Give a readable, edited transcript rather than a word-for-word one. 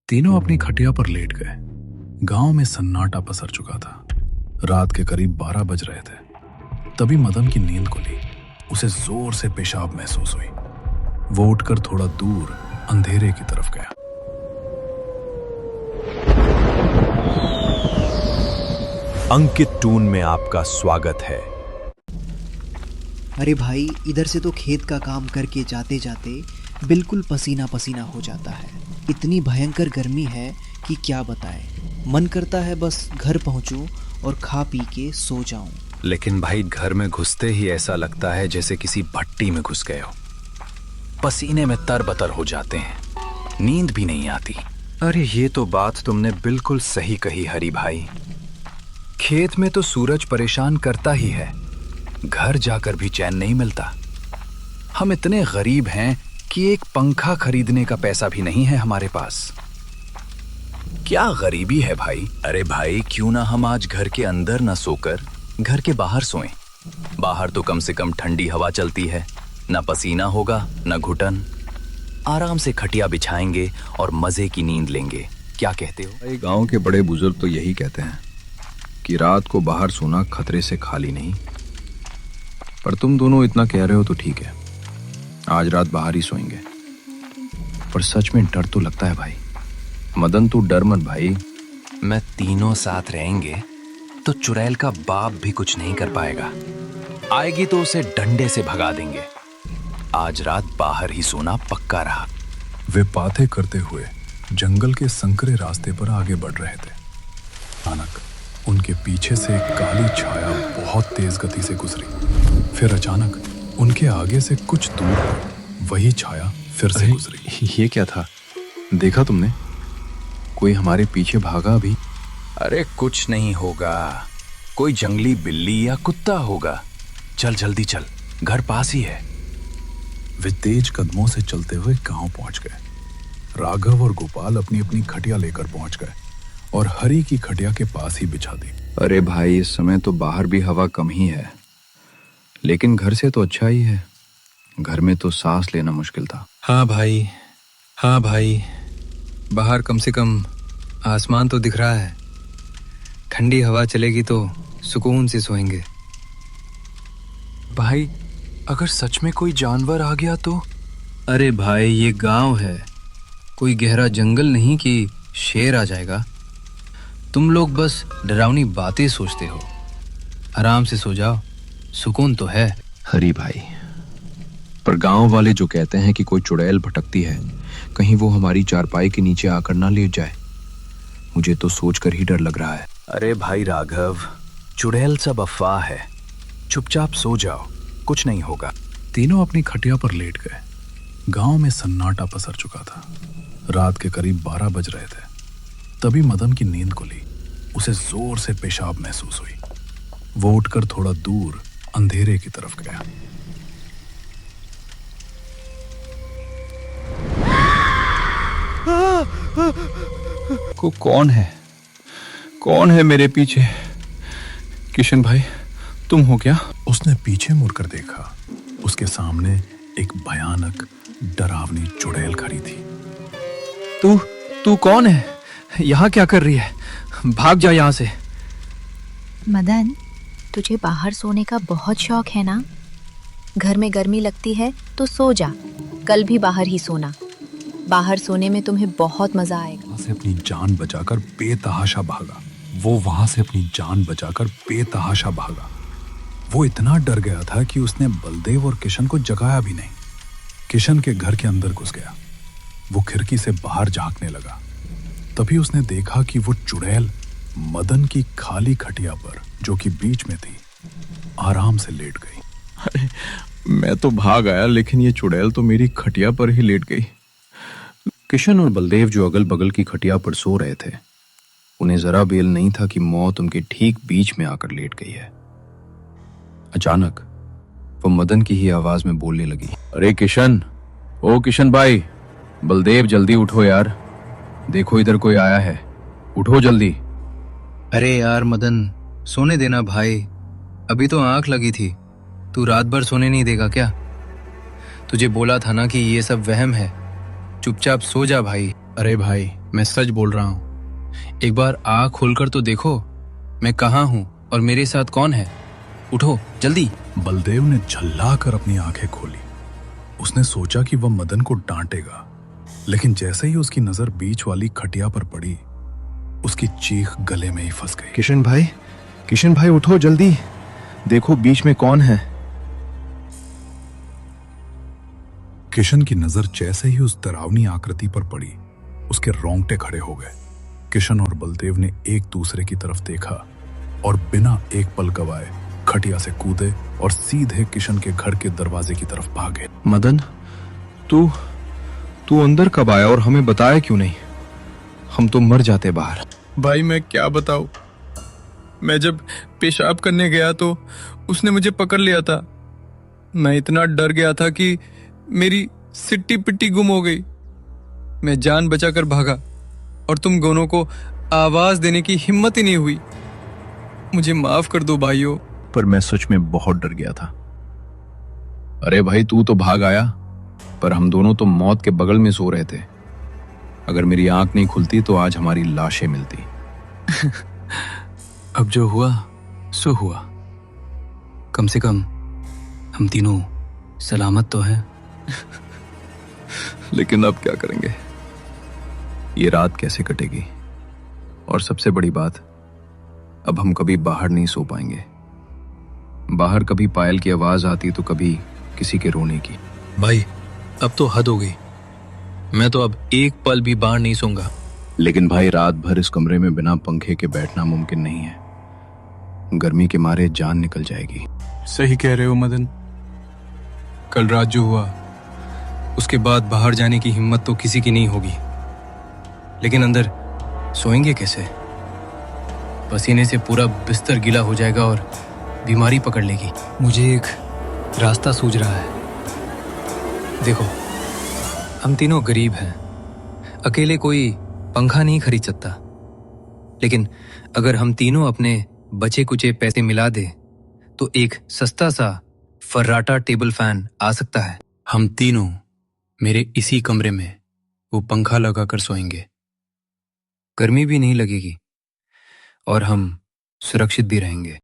तीनों अपनी खटिया पर लेट गए। गांव में सन्नाटा पसर चुका था। रात के करीब 12 बज रहे थे। तभी मदन की नींद खुली। उसे जोर से पेशाब महसूस हुई। वो उठकर थोड़ा दूर अंधेरे की तरफ गया। अंकित टून में आपका स्वागत है। अरे भाई, इधर से तो खेत का काम करके जाते जाते बिल्कुल पसीना पसीना हो जाता है। इतनी भयंकर गर्मी है कि क्या बताएं। मन करता है बस घर पहुंचूं और खा पी के सो जाऊं। लेकिन भाई, घर में घुसते ही ऐसा लगता है जैसे किसी भट्टी में घुस गए हो। पसीने में तरबतर हो जाते हैं, नींद भी नहीं आती। अरे ये तो बात तुमने बिल्कुल सही कही हरी भाई। खेत में तो सूरज परेशान करता ही है, घर जाकर भी चैन नहीं मिलता। हम इतने गरीब हैं कि एक पंखा खरीदने का पैसा भी नहीं है हमारे पास। क्या गरीबी है भाई। अरे भाई, क्यों ना हम आज घर के अंदर ना सोकर घर के बाहर सोएं। बाहर तो कम से कम ठंडी हवा चलती है, ना पसीना होगा ना घुटन। आराम से खटिया बिछाएंगे और मजे की नींद लेंगे। क्या कहते हो भाई? गांव के बड़े बुजुर्ग तो यही कहते हैं कि रात को बाहर सोना खतरे से खाली नहीं। पर तुम दोनों इतना कह रहे हो तो ठीक है, आज रात बाहर ही सोएंगे। पर सच में डर तो लगता है भाई। मदन, तू डर मत भाई। मैं तीनों साथ रहेंगे तो चुड़ैल का बाप भी कुछ नहीं कर पाएगा। आएगी तो उसे डंडे से भगा देंगे। आज रात बाहर ही सोना पक्का रहा। वे बातें करते हुए जंगल के संकरे रास्ते पर आगे बढ़ रहे थे। अचानक उनके पीछे से एक काली छाया बहुत तेज गति से गुजरी। फिर अचानक उनके आगे से कुछ दूर वही छाया फिर से गुजरी। ये क्या था? देखा तुमने? कोई हमारे पीछे भागा अभी? अरे कुछ नहीं होगा, कोई जंगली बिल्ली या कुत्ता होगा। चल जल्दी चल, घर पास ही है। वे तेज कदमों से चलते हुए गांव पहुंच गए। राघव और गोपाल अपनी अपनी खटिया लेकर पहुंच गए और हरी की खटिया के पास ही बिछा दी। अरे भाई, इस समय तो बाहर भी हवा कम ही है, लेकिन घर से तो अच्छा ही है। घर में तो सांस लेना मुश्किल था। हाँ भाई, बाहर कम से कम आसमान तो दिख रहा है। ठंडी हवा चलेगी तो सुकून से सोएंगे। भाई, अगर सच में कोई जानवर आ गया तो? अरे भाई, ये गांव है, कोई गहरा जंगल नहीं कि शेर आ जाएगा। तुम लोग बस डरावनी बातें सोचते हो। आराम से सो जाओ, सुकून तो है। हरी भाई, पर गांव वाले जो कहते हैं कि कोई चुड़ैल भटकती है, कहीं वो हमारी चारपाई के नीचे आकर ना लेट जाए, मुझे तो सोचकर ही डर लग रहा है। अरे भाई राघव, चुड़ैल सब अफवाह है। चुपचाप सो जाओ, कुछ नहीं होगा। तीनों अपनी खटिया पर लेट गए। गांव में सन्नाटा पसर चुका था। रात के करीब 12 बज रहे थे। तभी मदन की नींद खुली। उसे जोर से पेशाब महसूस हुई। वो उठकर थोड़ा दूर अंधेरे की तरफ गया। कौन है मेरे पीछे? किशन भाई, तुम हो क्या? उसने पीछे मुड़कर देखा। उसके सामने एक भयानक डरावनी चुड़ैल खड़ी थी। तू कौन है? यहाँ क्या कर रही है? भाग जा यहाँ से। मदन, तुझे बाहर सोने का बहुत शौक है ना? घर में गर्मी लगती है तो सो जा। कल भी बाहर ही सोना। बाहर सोने में तुम्हें बहुत मजा आएगा। वहां से अपनी जान बचाकर बेतहाशा भागा। वहां से अपनी जान बचाकर बेतहाशा भागा। वो इतना डर गया था कि उसने बलदेव और किशन को जगाया भी नहीं। किशन के घर के अंदर घुस गया। वो खिड़की से बाहर झांकने लगा। तभी उसने देखा कि वो चुड़ैल मदन की खाली खटिया पर, जो कि बीच में थी, आराम से लेट गई। अरे, मैं तो भाग आया, लेकिन ये चुड़ैल तो मेरी खटिया पर ही लेट गई। किशन और बलदेव जो अगल बगल की खटिया पर सो रहे थे, उन्हें जरा बेल नहीं था कि मौत उनके ठीक बीच में आकर लेट गई है। अचानक वो मदन की ही आवाज में बोलने लगी। अरे किशन, ओ किशन भाई, बलदेव जल्दी उठो यार, देखो इधर कोई आया है, उठो जल्दी। अरे यार मदन, सोने देना भाई, अभी तो आंख लगी थी। तू रात भर सोने नहीं देगा क्या? तुझे बोला था ना कि ये सब वहम है। चुपचाप सो जा भाई। अरे भाई, मैं सच बोल रहा हूं। एक बार आँख खोलकर तो देखो मैं कहाँ हूं और मेरे साथ कौन है। उठो जल्दी। बलदेव ने झल्लाकर अपनी आंखें खोली। उसने सोचा कि वह मदन को डांटेगा, लेकिन जैसे ही उसकी नजर बीच वाली खटिया पर पड़ी, उसकी चीख गले में ही फंस गई। किशन भाई उठो जल्दी, देखो बीच में कौन है। किशन की नजर जैसे ही उस डरावनी आकृति पर पड़ी, उसके रोंगटे खड़े हो गए। किशन और बलदेव ने एक दूसरे की तरफ देखा और बिना एक पल गवाए खटिया से कूदे और सीधे किशन के घर के दरवाजे की तरफ भागे। मदन, तू अंदर कब आया और हमें बताया क्यों नहीं? हम तो मर जाते बाहर। भाई मैं क्या बताऊं, मैं जब पेशाब करने गया तो उसने मुझे पकड़ लिया था। मैं इतना डर गया था कि मेरी सिट्टी पिट्टी गुम हो गई। मैं जान बचाकर भागा और तुम दोनों को आवाज देने की हिम्मत ही नहीं हुई। मुझे माफ कर दो भाइयों। पर मैं सच में बहुत डर गया था। अरे भाई तू तो भाग आया, पर हम दोनों तो मौत के बगल में सो रहे थे। अगर मेरी आंख नहीं खुलती तो आज हमारी लाशें मिलती। अब जो हुआ सो हुआ। कम से कम हम तीनों सलामत तो हैं। लेकिन अब क्या करेंगे? ये रात कैसे कटेगी? और सबसे बड़ी बात, अब हम कभी बाहर नहीं सो पाएंगे। बाहर कभी पायल की आवाज आती तो कभी किसी के रोने की। भाई अब तो हद हो गई। मैं तो अब एक पल भी बाहर नहीं सोऊंगा। लेकिन भाई रात भर इस कमरे में बिना पंखे के बैठना मुमकिन नहीं है। गर्मी के मारे जान निकल जाएगी। सही कह रहे हो मदन। कल रात जो हुआ उसके बाद बाहर जाने की हिम्मत तो किसी की नहीं होगी। लेकिन अंदर सोएंगे कैसे? पसीने से पूरा बिस्तर गीला हो जाएगा और बीमारी पकड़ लेगी। मुझे एक रास्ता सूझ रहा है। देखो, हम तीनों गरीब हैं। अकेले कोई पंखा नहीं खरीद सकता। लेकिन अगर हम तीनों अपने बचे कुचे पैसे मिला दे तो एक सस्ता सा फर्राटा टेबल फैन आ सकता है। हम तीनों मेरे इसी कमरे में वो पंखा लगाकर सोएंगे। गर्मी भी नहीं लगेगी और हम सुरक्षित भी रहेंगे।